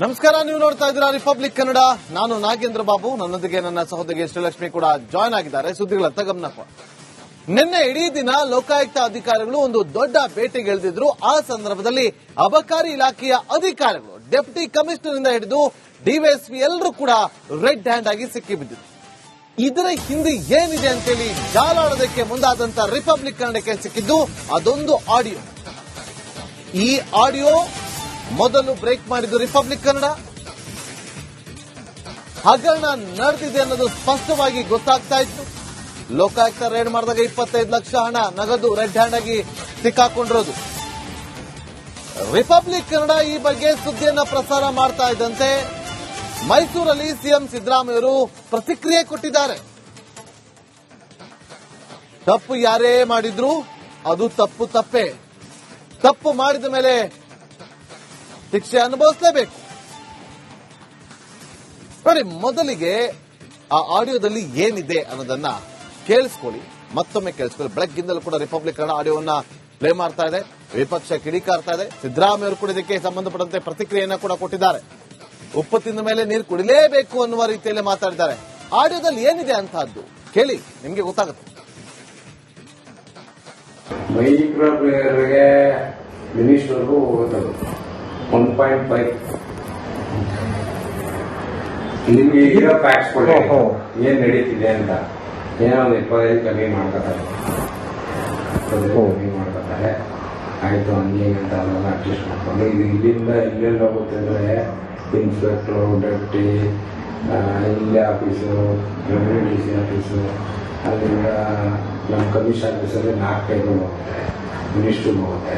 ನಮಸ್ಕಾರ, ನೀವು ನೋಡ್ತಾ ಇದ್ದೀರಾ ರಿಪಬ್ಲಿಕ್ ಕನ್ನಡ. ನಾನು ನಾಗೇಂದ್ರ ಬಾಬು, ನನ್ನೊಂದಿಗೆ ನನ್ನ ಸಹೋದರಿ ಶ್ರೀಲಕ್ಷ್ಮಿ ಕೂಡ ಜಾಯ್ನ್ ಆಗಿದ್ದಾರೆ. ಸುದ್ದಿಗಳತ್ತ ಗಮನಪ್ಪ. ನಿನ್ನೆ ಇಡೀ ದಿನ ಲೋಕಾಯುಕ್ತ ಅಧಿಕಾರಿಗಳು ಒಂದು ದೊಡ್ಡ ಭೇಟಿಗೆ ಇಳಿದಿದ್ರು. ಆ ಸಂದರ್ಭದಲ್ಲಿ ಅಬಕಾರಿ ಇಲಾಖೆಯ ಅಧಿಕಾರಿಗಳು ಡೆಪ್ಯೂಟಿ ಕಮಿಷನರ್ ಇಂದ ಹಿಡಿದು ಡಿವೈಎಸ್ಪಿ ಎಲ್ಲರೂ ಕೂಡ ರೆಡ್ ಹ್ಯಾಂಡ್ ಆಗಿ ಸಿಕ್ಕಿಬಿದ್ದಿದ್ರು. ಇದರ ಹಿಂದೆ ಏನಿದೆ ಅಂತೇಳಿ ಜಾಲಾಡೋದಕ್ಕೆ ಮುಂದಾದಂತ ರಿಪಬ್ಲಿಕ್ ಕನ್ನಡಕ್ಕೆ ಸಿಕ್ಕಿದ್ದು ಅದೊಂದು ಆಡಿಯೋ. ಈ ಆಡಿಯೋ ಮೊದಲು ಬ್ರೇಕ್ ಮಾಡಿದ್ದು ರಿಪಬ್ಲಿಕ್ ಕನ್ನಡ. ಹಗರಣ ನಡೆದಿದೆ ಅನ್ನೋದು ಸ್ಪಷ್ಟವಾಗಿ ಗೊತ್ತಾಗ್ತಾ ಇತ್ತು. ಲೋಕಾಯುಕ್ತ ರೇಡ್ ಮಾಡಿದಾಗ 25 ಲಕ್ಷ ಹಣ ನಗದು ರೆಡ್ ಹ್ಯಾಂಡ್ ಆಗಿ ಸಿಕ್ಕಾಕೊಂಡಿರೋದು. ರಿಪಬ್ಲಿಕ್ ಕನ್ನಡ ಈ ಬಗ್ಗೆ ಸುದ್ದಿಯನ್ನ ಪ್ರಸಾರ ಮಾಡ್ತಾ ಇದ್ದಂತೆ ಮೈಸೂರಲ್ಲಿ ಸಿಎಂ ಸಿದ್ದರಾಮಯ್ಯವರು ಪ್ರತಿಕ್ರಿಯೆ ಕೊಟ್ಟಿದ್ದಾರೆ. ತಪ್ಪು ಯಾರೇ ಮಾಡಿದ್ರು ಅದು ತಪ್ಪೇ. ತಪ್ಪು ಮಾಡಿದ ಮೇಲೆ ಶಿಕ್ಷೆ ಅನುಭವಿಸಲೇಬೇಕು. ನೋಡಿ, ಮೊದಲಿಗೆ ಆ ಆಡಿಯೋದಲ್ಲಿ ಏನಿದೆ ಅನ್ನೋದನ್ನ ಕೇಳಿಸ್ಕೊಳ್ಳಿ, ಮತ್ತೊಮ್ಮೆ ಕೇಳಿಸ್ಕೊಳ್ಳಿ. ಬೆಳಗ್ಗಿಂದಲೂ ಕೂಡ ರಿಪಬ್ಲಿಕ್ ಕನ್ನಡ ಆಡಿಯೋವನ್ನ ಪ್ಲೇ ಮಾಡ್ತಾ ಇದೆ. ವಿಪಕ್ಷ ಕಿಡಿಕಾರ್ತಾ ಇದೆ. ಸಿದ್ದರಾಮಯ್ಯ ಅವರು ಕೂಡ ಇದಕ್ಕೆ ಸಂಬಂಧಪಟ್ಟಂತೆ ಪ್ರತಿಕ್ರಿಯೆಯನ್ನ ಕೂಡ ಕೊಟ್ಟಿದ್ದಾರೆ. ಉಪ್ಪು ತಿಂದ ಮೇಲೆ ನೀರು ಕುಡಿಲೇಬೇಕು ಅನ್ನುವ ರೀತಿಯಲ್ಲಿ ಮಾತಾಡಿದ್ದಾರೆ. ಆಡಿಯೋದಲ್ಲಿ ಏನಿದೆ ಅಂತಹದ್ದು ಕೇಳಿ, ನಿಮ್ಗೆ ಗೊತ್ತಾಗುತ್ತೆ. ಮೈಕ್ರೋ ಪ್ಲೇಯರ್ಗೆ ಮಿನಿಸ್ಟರ್ಗೂ 1.5 ನಿಮ್ಗೆ ಈಗ ಫ್ಯಾಕ್ಟ್ಸ್ ಕೊಡಿ ಏನ್ ನಡೀತಿದೆ ಅಂತ. ಏನೋ ಒಂದು 25 ಕಮ್ಮಿ ಮಾಡ್ಕೊತಾರೆ, ಆಯ್ತು ಹಂಗೆ ಅಂತ ಅವೆಲ್ಲ ಅಡ್ಜಸ್ಟ್ ಮಾಡ್ಕೊಂಡು ಇದು ಇಲ್ಲಿಂದ ಎಲ್ಲೆಲ್ಲ ಹೋಗುತ್ತೆ ಅಂದ್ರೆ ಇನ್ಸ್ಪೆಕ್ಟ್ರು, ಡೆಪ್ಟಿ, ಇಲ್ಲಿ office, revenue D C office, ಅಲ್ಲಿಂದ ನಮ್ಮ ಕಮಿಷನ್ ಆಫೀಸಲ್ಲಿ 4 ಟೇಬಲ್ ಹೋಗುತ್ತೆ, ಮಿನಿಸ್ಟ್ರಿಗೆ ಹೋಗುತ್ತೆ,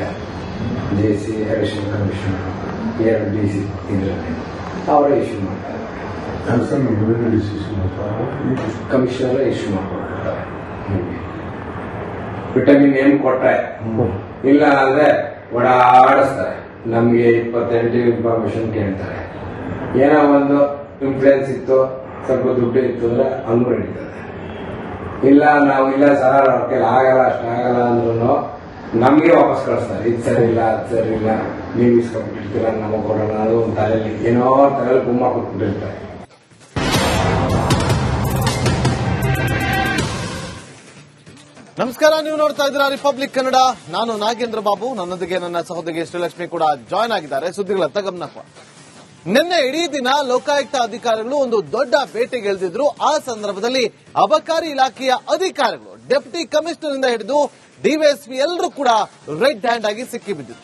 J C additional commissioner, 2 D C ಇದರಲ್ಲಿ ಅವರೇ ಇಶ್ಯೂ ಮಾಡ್ತಾರೆ. ಕಮಿಷನರ್ ಇಶ್ಯೂ ಮಾಡ್ಕೊಡ್ತಾರೆ. ವಿಟಮಿನ್ ಏನ್ ಕೊಟ್ರೆ ಇಲ್ಲ ಅಂದ್ರೆ ಓಡಾಡಿಸ್ತಾರೆ. ನಮ್ಗೆ 28 ಇನ್ಫಾರ್ಮೇಶನ್ ಕೇಳ್ತಾರೆ. ಏನೋ ಒಂದು ಇನ್ಫ್ಲೂಯೆನ್ಸ್ ಇತ್ತು, ಸ್ವಲ್ಪ ದುಡ್ಡು ಇತ್ತು ಅಂದ್ರೆ ಹಂಗೂ ನಡೀತದೆ. ಇಲ್ಲ ನಾವು ಇಲ್ಲ ಸರ್ ಅವ್ರ ಕೈಲಿ ಆಗಲ್ಲ, ಅಷ್ಟಾಗಲ್ಲ ಅಂದ್ರೂ ನಮ್ಗೆ ವಾಪಸ್ ಕಳಿಸ್ತಾರೆ. ಇದು ಸರಿ ಇಲ್ಲ, ಅದು ಸರಿ ಇಲ್ಲ, ನೀವು ಇಸ್ಕೊಂಡ್ಬಿಟ್ಟಿರ್ತೀರ, ನಮಗೆ ಕೊಡೋಣ, ಅದು ಒಂದು ತಲೆಯಲ್ಲಿ ಏನೋ ತಲೆಯಲ್ಲಿ ಗುಮ್ಮ ಕೊಟ್ಬಿಟ್ಟಿರ್ತಾರೆ. ನಮಸ್ಕಾರ, ನೀವು ನೋಡ್ತಾ ಇದ್ದೀರಾ ರಿಪಬ್ಲಿಕ್ ಕನ್ನಡ. ನಾನು ನಾಗೇಂದ್ರ ಬಾಬು, ನನ್ನೊಂದಿಗೆ ನನ್ನ ಸಹೋದರಿ ಶ್ರೀಲಕ್ಷ್ಮಿ ಕೂಡ ಜಾಯ್ನ್ ಆಗಿದ್ದಾರೆ. ಸುದ್ದಿಗಳತ್ತ ಗಮನಪ್ಪ. ನಿನ್ನೆ ಇಡೀ ದಿನ ಲೋಕಾಯುಕ್ತ ಅಧಿಕಾರಿಗಳು ಒಂದು ದೊಡ್ಡ ಭೇಟಿಗೆ ಇಳಿದಿದ್ರು. ಆ ಸಂದರ್ಭದಲ್ಲಿ ಅಬಕಾರಿ ಇಲಾಖೆಯ ಅಧಿಕಾರಿಗಳು ಡೆಪ್ಯೂಟಿ ಕಮಿಷನರ್ ಇಂದ ಹಿಡಿದು ಡಿವೈಎಸ್ಪಿ ಎಲ್ಲರೂ ಕೂಡ ರೆಡ್ ಹ್ಯಾಂಡ್ ಆಗಿ ಸಿಕ್ಕಿಬಿದ್ದಿದ್ರು.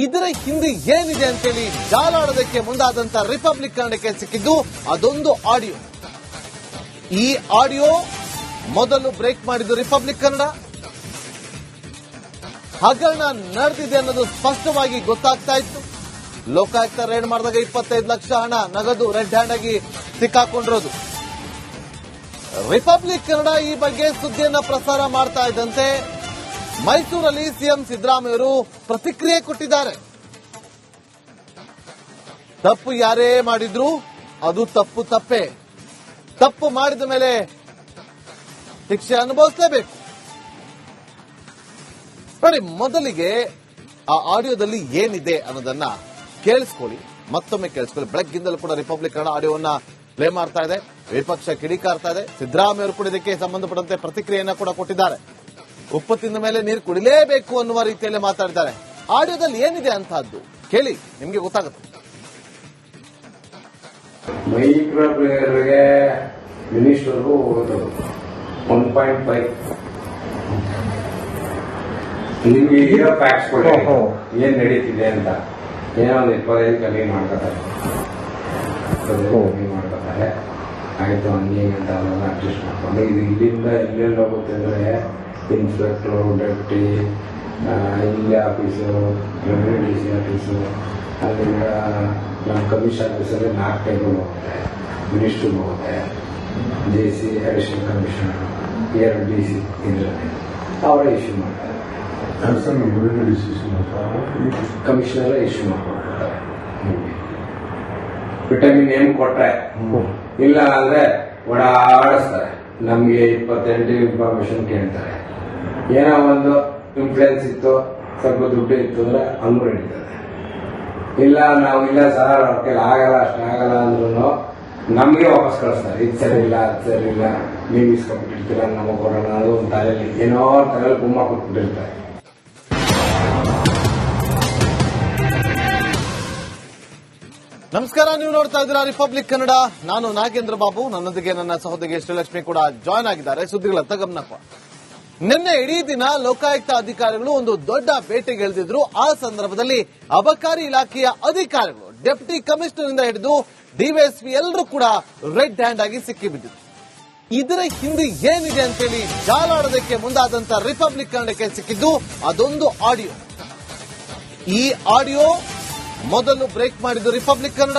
ಇದರ ಹಿಂದೆ ಏನಿದೆ ಅಂತೇಳಿ ಜಾಲಾಡೋದಕ್ಕೆ ಮುಂದಾದಂತ ರಿಪಬ್ಲಿಕ್ ಕನ್ನಡಕ್ಕೆ ಸಿಕ್ಕಿದ್ದು ಅದೊಂದು ಆಡಿಯೋ. ಈ ಆಡಿಯೋ ಮೊದಲು ಬ್ರೇಕ್ ಮಾಡಿದ್ದು ರಿಪಬ್ಲಿಕ್ ಕನ್ನಡ. ಹಗರಣ ನಡೆದಿದೆ ಅನ್ನೋದು ಸ್ಪಷ್ಟವಾಗಿ ಗೊತ್ತಾಗ್ತಾ ಇತ್ತು. ಲೋಕಾಯುಕ್ತ ರೇಡ್ ಮಾಡಿದಾಗ 25 ಲಕ್ಷ ಹಣ ನಗದು ರೆಡ್ ಹ್ಯಾಂಡ್ ಆಗಿ ಸಿಕ್ಕಾಕೊಂಡಿರೋದು. ರಿಪಬ್ಲಿಕ್ ಕನ್ನಡ ಈ ಬಗ್ಗೆ ಸುದ್ದಿಯನ್ನ ಪ್ರಸಾರ ಮಾಡ್ತಾ ಇದ್ದಂತೆ ಮೈಸೂರಲ್ಲಿ ಸಿಎಂ ಸಿದ್ದರಾಮಯ್ಯವರು ಪ್ರತಿಕ್ರಿಯೆ ಕೊಟ್ಟಿದ್ದಾರೆ. ತಪ್ಪು ಯಾರೇ ಮಾಡಿದ್ರು ಅದು ತಪ್ಪೇ. ತಪ್ಪು ಮಾಡಿದ ಮೇಲೆ ಶಿಕ್ಷೆ ಅನುಭವಿಸಲೇಬೇಕು. ನೋಡಿ, ಮೊದಲಿಗೆ ಆ ಆಡಿಯೋದಲ್ಲಿ ಏನಿದೆ ಅನ್ನೋದನ್ನ ಕೇಳಿಸ್ಕೊಳ್ಳಿ, ಮತ್ತೊಮ್ಮೆ ಕೇಳಿಸ್ಕೊಳ್ಳಿ. ಬೆಳಗ್ಗಿಂದಲೂ ಕೂಡ ರಿಪಬ್ಲಿಕ್ ಕನ್ನಡ ಆಡಿಯೋವನ್ನ ಪ್ಲೇ ಮಾಡ್ತಾ ಇದೆ. ವಿಪಕ್ಷ ಕಿಡಿಕಾರ್ತಾ ಇದೆ. ಸಿದ್ದರಾಮಯ್ಯ ಅವರು ಕೂಡ ಇದಕ್ಕೆ ಸಂಬಂಧಪಟ್ಟಂತೆ ಪ್ರತಿಕ್ರಿಯೆಯನ್ನ ಕೂಡ ಕೊಟ್ಟಿದ್ದಾರೆ. ಉಪ್ಪು ತಿಂದ ಮೇಲೆ ನೀರು ಕುಡಿಲೇಬೇಕು ಅನ್ನುವ ರೀತಿಯಲ್ಲಿ ಮಾತಾಡಿದ್ದಾರೆ. ಆಡಿಯೋದಲ್ಲಿ ಏನಿದೆ ಅಂತಹದ್ದು ಕೇಳಿ, ನಿಮ್ಗೆ ಗೊತ್ತಾಗುತ್ತೆ. ಮೈಕ್ರೋ ಪ್ಲೇಯರ್ಗೆ ಮಿನಿಸ್ಟರ್ಗೂ 1.5 ನಿಮ್ಗೆ ಈಗ ಫ್ಯಾಕ್ಟ್ಸ್ ಕೊಡಿ ಏನ್ ನಡೀತಿದೆ ಅಂತ. ಏನೋ ಒಂದು 25 ಕಮ್ಮಿ ಮಾಡ್ಕೊತಾರೆ, ಆಯ್ತು ಹಂಗೆ ಅಂತ ಅವೆಲ್ಲ ಅಡ್ಜಸ್ಟ್ ಮಾಡ್ಕೊಂಡು ಇದು ಇಲ್ಲಿಂದ ಎಲ್ಲೆಲ್ಲ ಹೋಗುತ್ತೆ ಅಂದ್ರೆ ಇನ್ಸ್ಪೆಕ್ಟ್ರು, ಡೆಪ್ಟಿ, ಇಲ್ಲಿ office, revenue D C office, ಅಲ್ಲಿಂದ ನಮ್ಮ ಕಮಿಷನ್ ಆಫೀಸಲ್ಲಿ 4 ಟೇಬಲ್ ಹೋಗುತ್ತೆ, ಮಿನಿಸ್ಟ್ರಿಗೆ ಹೋಗುತ್ತೆ, J C additional commissioner, 2 D C ಇದರಲ್ಲಿ ಅವರೇ ಇಶ್ಯೂ ಮಾಡ್ತಾರೆ. ಕಮಿಷನರ್ ಇಶ್ಯೂ ಮಾಡ್ಕೊಡ್ತಾರೆ. ವಿಟಮಿನ್ ಏನ್ ಕೊಟ್ರೆ ಇಲ್ಲ ಅಂದ್ರೆ ಓಡಾಡಿಸ್ತಾರೆ. ನಮ್ಗೆ 28 ಇನ್ಫಾರ್ಮೇಶನ್ ಕೇಳ್ತಾರೆ. ಏನೋ ಒಂದು ಇನ್ಫ್ಲೂಯೆನ್ಸ್ ಇತ್ತು, ಸ್ವಲ್ಪ ದುಡ್ಡು ಇತ್ತು ಅಂದ್ರೆ ಹಂಗೂ ನಡೀತದೆ. ಇಲ್ಲ ನಾವು ಇಲ್ಲ ಸರ್ ಅವ್ರ ಕೈಲಿ ಆಗಲ್ಲ ಅಷ್ಟಾಗಲ್ಲ ಅಂದ್ರೂ ನಮಗೆ ವಾಪಸ್ ಕಳಿಸ್ತಾರೆ. ಇದು ಸರಿ ಇಲ್ಲ ಅದು ಸರಿ ಇಲ್ಲ, ನೀವು ಇಸ್ಕೊಬಿಟ್ಟಿರ್ತೀರ ನಮಗೆ ಕೊಡೋಣ ಅನ್ನೋದು ಒಂದು ತಲೆಯಲ್ಲಿ ಏನೋ ತಲೆಯಲ್ಲಿ ಗುಮ್ಮ ಕೊಟ್ಬಿಟ್ಟಿರ್ತಾರೆ. ನಮಸ್ಕಾರ, ನೀವು ನೋಡ್ತಾ ಇದ್ದೀರಾ ರಿಪಬ್ಲಿಕ್ ಕನ್ನಡ. ನಾನು ನಾಗೇಂದ್ರ ಬಾಬು, ನನ್ನೊಂದಿಗೆ ನನ್ನ ಸಹೋದರಿ ಶ್ರೀಲಕ್ಷ್ಮಿ ಕೂಡ ಜಾಯ್ನ್ ಆಗಿದ್ದಾರೆ. ಸುದ್ದಿಗಳತ್ತ ಗಮನಪ್ಪ. ನಿನ್ನೆ ಇಡೀ ದಿನ ಲೋಕಾಯುಕ್ತ ಅಧಿಕಾರಿಗಳು ಒಂದು ದೊಡ್ಡ ಬೇಟೆಗೆ ಇಳಿದಿದ್ರು. ಆ ಸಂದರ್ಭದಲ್ಲಿ ಅಬಕಾರಿ ಇಲಾಖೆಯ ಅಧಿಕಾರಿಗಳು ಡೆಪ್ಯೂಟಿ ಕಮಿಷನರ್ ಇಂದ ಹಿಡಿದು ಡಿವೈಎಸ್ಪಿ ಎಲ್ಲರೂ ಕೂಡ ರೆಡ್ ಹ್ಯಾಂಡ್ ಆಗಿ ಸಿಕ್ಕಿಬಿದ್ದಿದ್ರು. ಇದರ ಹಿಂದೆ ಏನಿದೆ ಅಂತೇಳಿ ಜಾಲಾಡೋದಕ್ಕೆ ಮುಂದಾದಂತ ರಿಪಬ್ಲಿಕ್ ಕನ್ನಡಕ್ಕೆ ಸಿಕ್ಕಿದ್ದು ಅದೊಂದು ಆಡಿಯೋ. ಈ ಆಡಿಯೋ ಮೊದಲು ಬ್ರೇಕ್ ಮಾಡಿದ್ದು ರಿಪಬ್ಲಿಕ್ ಕನ್ನಡ.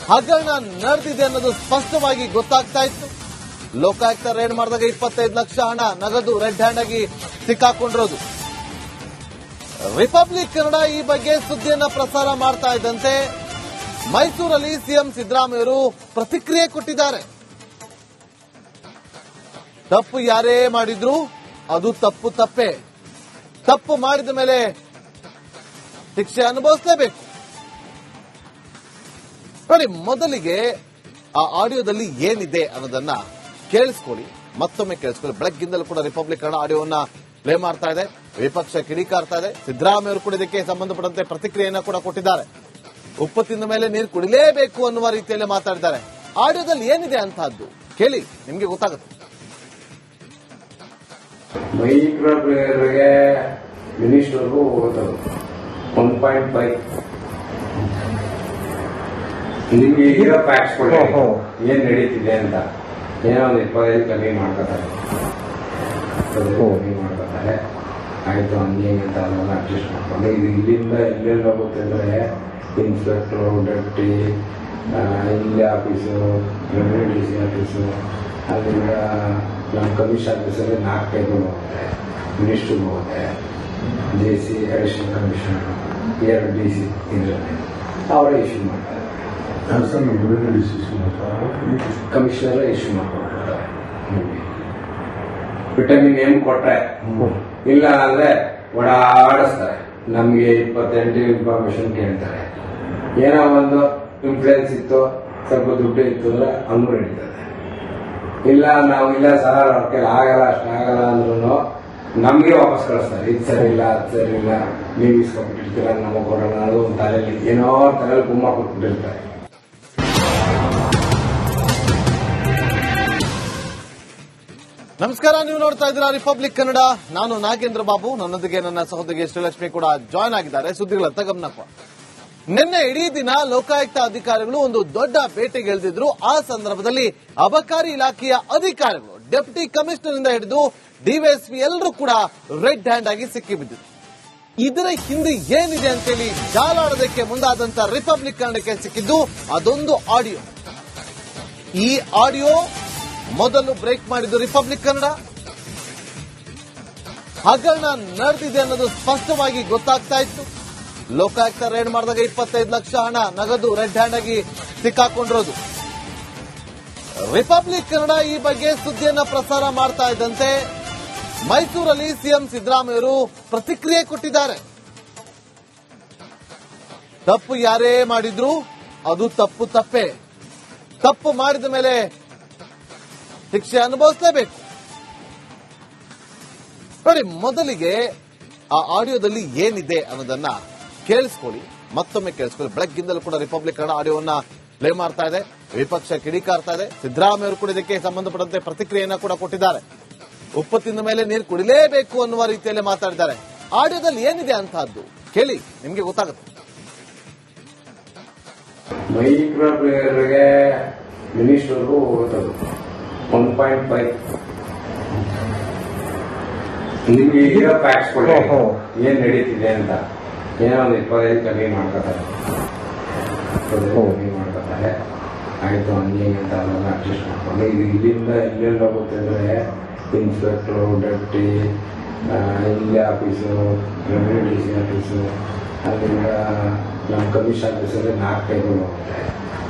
ಹಗರಣ ನಡೆದಿದೆ ಅನ್ನೋದು ಸ್ಪಷ್ಟವಾಗಿ ಗೊತ್ತಾಗ್ತಾ ಇತ್ತು. ಲೋಕಾಯುಕ್ತ ರೇಡ್ ಮಾಡಿದಾಗ 25 ಲಕ್ಷ ಹಣ ನಗದು ರೆಡ್ ಹ್ಯಾಂಡ್ ಆಗಿ ಸಿಕ್ಕಾಕೊಂಡಿರೋದು. ರಿಪಬ್ಲಿಕ್ ಕನ್ನಡ ಈ ಬಗ್ಗೆ ಸುದ್ದಿಯನ್ನ ಪ್ರಸಾರ ಮಾಡ್ತಾ ಇದ್ದಂತೆ ಮೈಸೂರಲ್ಲಿ ಸಿಎಂ ಸಿದ್ದರಾಮಯ್ಯರು ಪ್ರತಿಕ್ರಿಯೆ ಕೊಟ್ಟಿದ್ದಾರೆ. ತಪ್ಪು ಯಾರೇ ಮಾಡಿದ್ರು ಅದು ತಪ್ಪು ತಪ್ಪೇ. ತಪ್ಪು ಮಾಡಿದ ಮೇಲೆ ಶಿಕ್ಷೆ ಅನುಭವಿಸಲೇಬೇಕು. ನೋಡಿ, ಮೊದಲಿಗೆ ಆ ಆಡಿಯೋದಲ್ಲಿ ಏನಿದೆ ಅನ್ನೋದನ್ನ ಕೇಳಿಸ್ಕೊಳ್ಳಿ, ಮತ್ತೊಮ್ಮೆ ಕೇಳಿಸ್ಕೊಳ್ಳಿ. ಬೆಳಗ್ಗಿಂದಲೂ ಕೂಡ ರಿಪಬ್ಲಿಕ್ ಕನ್ನಡ ಆಡಿಯೋವನ್ನ ಪ್ಲೇ ಮಾಡ್ತಾ ಇದೆ. ವಿಪಕ್ಷ ಕಿಡಿಕಾರ್ತಾ ಇದೆ. ಸಿದ್ದರಾಮಯ್ಯ ಅವರು ಕೂಡ ಇದಕ್ಕೆ ಸಂಬಂಧಪಟ್ಟಂತೆ ಪ್ರತಿಕ್ರಿಯೆಯನ್ನ ಕೂಡ ಕೊಟ್ಟಿದ್ದಾರೆ. ಉಪ್ಪು ತಿಂದ ಮೇಲೆ ನೀರು ಕುಡಿಲೇಬೇಕು ಅನ್ನುವ ರೀತಿಯಲ್ಲಿ ಮಾತಾಡಿದ್ದಾರೆ. ಆಡಿಯೋದಲ್ಲಿ ಏನಿದೆ ಅಂತಹದ್ದು ಕೇಳಿ, ನಿಮ್ಗೆ ಗೊತ್ತಾಗುತ್ತೆ. ಮೈಕ್ರೋ ಪ್ಲೇಯರ್ಗೆ ಮಿನಿಸ್ಟರ್ಗೂ 1.5 ನಿಮ್ಗೆ ಈಗ ಪ್ಯಾಕ್ಸ್ ಕೊಡಿ ಏನ್ ನಡೀತಿದೆ ಅಂತ. ಏನೋ ಒಂದು 25 ಕಮ್ಮಿ ಮಾಡ್ಕೊತಾರೆ. ಆಯ್ತು ಹಂಗೆ ಅಂತ ಅದನ್ನ ಅಡ್ಜಸ್ಟ್ ಮಾಡ್ಕೊಂಡು ಇದು ಇಲ್ಲಿಂದ ಎಲ್ಲೆಲ್ಲಿ ಹೋಗುತ್ತೆ ಅಂದ್ರೆ ಇನ್ಸ್ಪೆಕ್ಟರ್, ಡೆಪ್ಟಿ, ಇಲ್ಲಿ ಆಫೀಸು, ರೆವಿನ್ಯೂ DC ಆಫೀಸು, ಅಲ್ಲಿಂದ ನಮ್ಮ ಕಮಿಷನ್ ಆಫೀಸಲ್ಲಿ 4 ಟೇಬಲ್ ಹೋಗುತ್ತೆ, ಮಿನಿಸ್ಟ್ರಿಗೆ ಹೋಗುತ್ತೆ, JC ಅಡಿಷನಲ್ ಕಮಿಷನರ್, 2 DC ಇದರಲ್ಲಿ ಅವರೇ ಇಶ್ಯೂ ಮಾಡ್ತಾರೆ. ಕಮಿಷನರ್ ಇಶ್ಯೂ ಮಾಡ್ಕೊಡ್ತಾರೆ. ವಿಟಮಿನ್ M ಕೊಟ್ರೆ ಇಲ್ಲ ಅಂದ್ರೆ ಓಡಾಡಿಸ್ತಾರೆ. ನಮ್ಗೆ 28 ಇನ್ಫಾರ್ಮೇಶನ್ ಕೇಳ್ತಾರೆ. ಏನೋ ಒಂದು ಇನ್ಫ್ಲೂಯೆನ್ಸ್ ಇತ್ತು, ಸ್ವಲ್ಪ ದುಡ್ಡು ಇತ್ತು ಅಂದ್ರೆ ಹಂಗೂ ನಡೀತದೆ. ಇಲ್ಲ ನಾವು ಇಲ್ಲ ಸರ್ ಅವ್ರ ಕೈಲಿ ಆಗಲ್ಲ ಅಷ್ಟಾಗಲ್ಲ ಅಂದ್ರೂ ನಮ್ಗೆ ವಾಪಸ್ ಕಳಿಸ್ತಾರೆ. ಇದು ಸರಿ ಇಲ್ಲ ಅದು ಸರಿ ಇಲ್ಲ, ನೀವು ಇಸ್ಕೊಬಿಟ್ಟಿರ್ತೀರ ನಮಗೆ ಕೊಡೋಣ ಅನ್ನೋದು ಒಂದು ತಲೆಯಲ್ಲಿ ಏನೋ ತಲೆಯಲ್ಲಿ ಗುಮ್ಮ ಕೊಟ್ಬಿಟ್ಟಿರ್ತಾರೆ. ನಮಸ್ಕಾರ, ನೀವು ನೋಡ್ತಾ ಇದ್ದೀರಾ ರಿಪಬ್ಲಿಕ್ ಕನ್ನಡ. ನಾನು ನಾಗೇಂದ್ರ ಬಾಬು, ನನ್ನೊಂದಿಗೆ ನನ್ನ ಸಹೋದರಿ ಶ್ರೀಲಕ್ಷ್ಮಿ ಕೂಡ ಜಾಯ್ನ್ ಆಗಿದ್ದಾರೆ. ಸುದ್ದಿಗಳತ್ತ ಗಮನಪ್ಪ. ನಿನ್ನೆ ಇಡೀ ದಿನ ಲೋಕಾಯುಕ್ತ ಅಧಿಕಾರಿಗಳು ಒಂದು ದೊಡ್ಡ ಬೇಟೆಗೆ ಇಳಿದಿದ್ರು. ಆ ಸಂದರ್ಭದಲ್ಲಿ ಅಬಕಾರಿ ಇಲಾಖೆಯ ಅಧಿಕಾರಿಗಳು ಡೆಪ್ಯೂಟಿ ಕಮಿಷನರ್ ಇಂದ ಹಿಡಿದು ಡಿವೈಎಸ್ಪಿ ಎಲ್ಲರೂ ಕೂಡ ರೆಡ್ ಹ್ಯಾಂಡ್ ಆಗಿ ಸಿಕ್ಕಿಬಿದ್ದಿದ್ರು. ಇದರ ಹಿಂದೆ ಏನಿದೆ ಅಂತೇಳಿ ಜಾಲಾಡೋದಕ್ಕೆ ಮುಂದಾದಂತ ರಿಪಬ್ಲಿಕ್ ಕನ್ನಡಕ್ಕೆ ಸಿಕ್ಕಿದ್ದು ಅದೊಂದು ಆಡಿಯೋ. ಈ ಆಡಿಯೋ ಮೊದಲು ಬ್ರೇಕ್ ಮಾಡಿದ್ದು ರಿಪಬ್ಲಿಕ್ ಕನ್ನಡ. ಹಗರಣ ನಡೆದಿದೆ ಅನ್ನೋದು ಸ್ಪಷ್ಟವಾಗಿ ಗೊತ್ತಾಗ್ತಾ ಇತ್ತು. ಲೋಕಾಯುಕ್ತ ರೇಡ್ ಮಾಡಿದಾಗ 25 ಲಕ್ಷ ಹಣ ನಗದು ರೆಡ್ ಹ್ಯಾಂಡ್ ಆಗಿ ಸಿಕ್ಕಾಕೊಂಡಿರೋದು. ರಿಪಬ್ಲಿಕ್ ಕನ್ನಡ ಈ ಬಗ್ಗೆ ಸುದ್ದಿಯನ್ನ ಪ್ರಸಾರ ಮಾಡ್ತಾ ಇದ್ದಂತೆ ಮೈಸೂರಲ್ಲಿ ಸಿಎಂ ಸಿದ್ದರಾಮಯ್ಯರು ಪ್ರತಿಕ್ರಿಯೆ ಕೊಟ್ಟಿದ್ದಾರೆ. ತಪ್ಪು ಯಾರೇ ಮಾಡಿದ್ರು ಅದು ತಪ್ಪು ತಪ್ಪೇ. ತಪ್ಪು ಮಾಡಿದ ಮೇಲೆ ಶಿಕ್ಷೆ ಅನುಭವಿಸಲೇಬೇಕು. ನೋಡಿ, ಮೊದಲಿಗೆ ಆ ಆಡಿಯೋದಲ್ಲಿ ಏನಿದೆ ಅನ್ನೋದನ್ನ ಕೇಳಿಸ್ಕೊಳ್ಳಿ, ಮತ್ತೊಮ್ಮೆ ಕೇಳಿಸ್ಕೊಳ್ಳಿ. ಬೆಳಗ್ಗಿಂದಲೂ ಕೂಡ ರಿಪಬ್ಲಿಕ್ ಕನ್ನಡ ಆಡಿಯೋವನ್ನ ಪ್ಲೇ ಮಾಡ್ತಾ ಇದೆ. ವಿಪಕ್ಷ ಕಿಡಿಕಾರ್ತಾ ಇದೆ. ಸಿದ್ದರಾಮಯ್ಯ ಅವರು ಕೂಡ ಇದಕ್ಕೆ ಸಂಬಂಧಪಟ್ಟಂತೆ ಪ್ರತಿಕ್ರಿಯೆಯನ್ನ ಕೂಡ ಕೊಟ್ಟಿದ್ದಾರೆ. ಉಪ್ಪು ತಿಂದ ಮೇಲೆ ನೀರು ಕುಡಿಲೇಬೇಕು ಅನ್ನುವ ರೀತಿಯಲ್ಲಿ ಮಾತಾಡಿದ್ದಾರೆ. ಆಡಿಯೋದಲ್ಲಿ ಏನಿದೆ ಅಂತಹದ್ದು ಕೇಳಿ, ನಿಮ್ಗೆ ಗೊತ್ತಾಗುತ್ತೆ. ಮೈಕ್ರೋ ಪ್ಲೇಯರ್ಗೆ ಮಿನಿಸ್ಟರ್ಗೂ 1.5 ನಿಮ್ಗೆ ಈಗ ಪ್ಯಾಕ್ಸ್ ಕೊಡಿ ಏನ್ ನಡೀತಿದೆ ಅಂತ. ಏನೋ ಒಂದು 25 ಕಮ್ಮಿ ಮಾಡ್ಕೊತಾರೆ. ಆಯ್ತು ಹಂಗೆ ಅಂತ ಅದನ್ನ ಅಡ್ಜಸ್ಟ್ ಮಾಡ್ಕೊಂಡು ಇದು ಇಲ್ಲಿಂದ ಎಲ್ಲೆಲ್ಲಿ ಹೋಗುತ್ತೆ ಅಂದ್ರೆ ಇನ್ಸ್ಪೆಕ್ಟರ್, ಡೆಪ್ಟಿ, ಇಲ್ಲಿ ಆಫೀಸು, ರೆವಿನ್ಯೂ DC ಆಫೀಸು, ಅಲ್ಲಿಂದ ನಮ್ಮ ಕಮಿಷನ್ ಆಫೀಸಲ್ಲಿ 4 ಟೇಬಲ್ ಹೋಗುತ್ತೆ,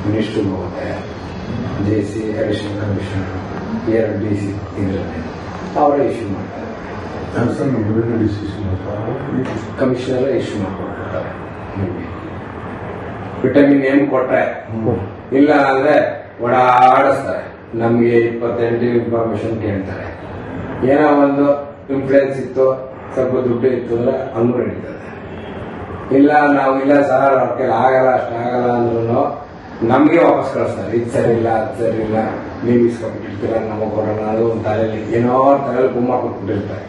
ಮಿನಿಸ್ಟ್ರಿಗೆ ಹೋಗುತ್ತೆ, JC ಅಡಿಷನಲ್ ಕಮಿಷನರ್, 2 DC ಇದರಲ್ಲಿ ಅವರೇ ಇಶ್ಯೂ ಮಾಡ್ತಾರೆ. ಕಮಿಷನರ್ ಇಶ್ಯೂ ಮಾಡ್ಕೊಡ್ತಾರೆ. ವಿಟಮಿನ್ ಎಂ ಕೊಟ್ರೆ ಇಲ್ಲ ಅಂದ್ರೆ ಓಡಾಡಿಸ್ತಾರೆ. ನಮ್ಗೆ 28 ಇನ್ಫಾರ್ಮೇಶನ್ ಕೇಳ್ತಾರೆ. ಏನೋ ಒಂದು ಇನ್ಫ್ಲೂಯೆನ್ಸ್ ಇತ್ತು, ಸ್ವಲ್ಪ ದುಡ್ಡು ಇತ್ತು ಅಂದ್ರೆ ಹಂಗೂ ನಡೀತದೆ. ಇಲ್ಲ ನಾವು ಇಲ್ಲ ಸರ್ ಅವ್ರ ಕೈಲಿ ಆಗಲ್ಲ, ಅಷ್ಟಾಗಲ್ಲ ಅಂದ್ರೂ ನಮ್ಗೆ ವಾಪಸ್ ಕಳಿಸ್ತಾರೆ. ಇದು ಸರಿ ಇಲ್ಲ, ಅದು ಸರಿ ಇಲ್ಲ, ನೀವು ಇಸ್ಕೊಬಿಟ್ಟಿರ್ತೀರ, ನಮಗೆ ಕೊಡೋಣ, ಅದು ಒಂದು ತಲೆಯಲ್ಲಿ ಏನೋ ತಲೆಯಲ್ಲಿ ಗುಮ್ಮ ಕೊಟ್ಬಿಟ್ಟಿರ್ತಾರೆ.